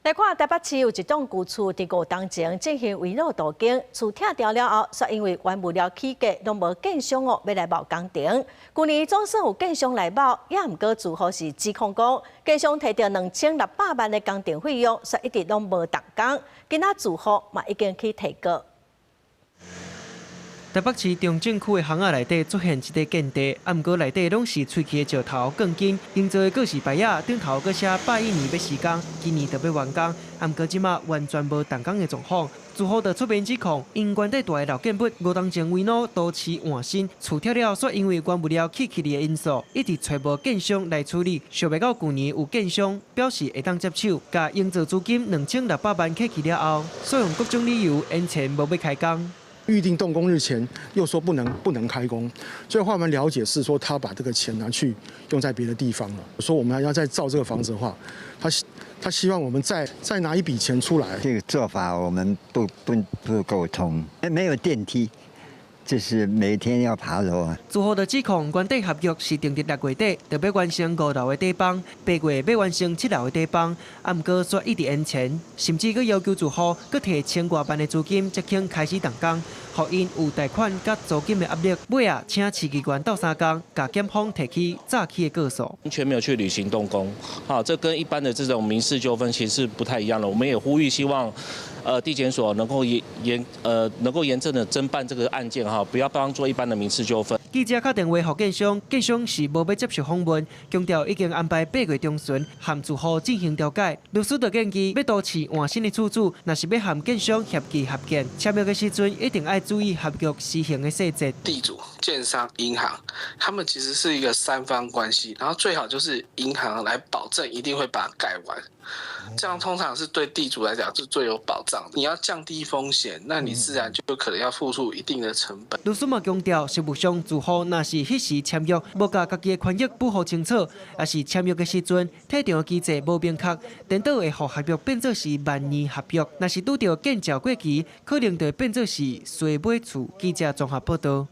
來看台北市有一棟舊厝，在5年前進行圍路途經，厝拆掉了後，卻因為原物料起價攏無建商要來冒工程。去年總算有建商來冒，也毋過住戶是指控講，建商摕到2600萬的工程費用，卻一直攏無動工。今仔住戶嘛已經去提告。台北市中正區的巷仔內底出現一個建地，毋過內底攏是喙齒的石頭鋼筋，營造的閣是白紙，頂頭閣寫110年要施工，今年就要完工，毋過即馬完全無動工的狀況。住戶就出面指控，因原地大的老建物5年前圍路都市換新，厝拆了，卻因為原物料起的因素，一直找無建商來處理。想袂到去年有建商表示會當接手，甲營造租金2600萬起了後，所用各種理由延前無要開工。預定動工日前又說不能開工，所以話我們了解是說他把這個錢拿去用在別的地方了。說我們還要再造這個房子的話，他希望我們再拿一筆錢出來。這個做法我們不溝通，沒有電梯。就是每天要爬樓啊！住戶的指控，原地合約是定伫6月底，就要完成5樓的底板，8月要完成7樓的底板，啊，毋過卻一直延前，甚至佫要求住戶佫摕1000多萬的租金才肯開始動工，互因有貸款甲租金的壓力。尾啊，請市機關鬥3工，甲檢方提起詐欺的個訴。完全沒有去履行動工，好，這跟一般的這種民事糾紛其實是不太一樣的。我們也呼籲希望，地檢所能夠嚴正的偵辦這個案件哈，不要當作一般的民事糾紛。記者打電話給建商，建商是無要接受訪問，強調已經安排8月中旬和住戶進行調解。律師就建議，要都市換新的厝主，若是要和建商協議合建，簽約的時陣一定要注意合約施行的細節。地主、建商、銀行，他們其實是一個3方關係，然後最好就是銀行來保證一定會把它蓋完。這樣通常是對地主來講是最有保障。你要降低風險，那你自然就可能要付出一定的成本。律師嘛強調，實務上住戶若是迄時簽約，無把家己的權益保護清楚，也是簽約的時陣體條機制無明確，顛倒會互合約變作是萬年合約。若是拄到建照過期，可能就會變作是隨買厝。記者綜合報道。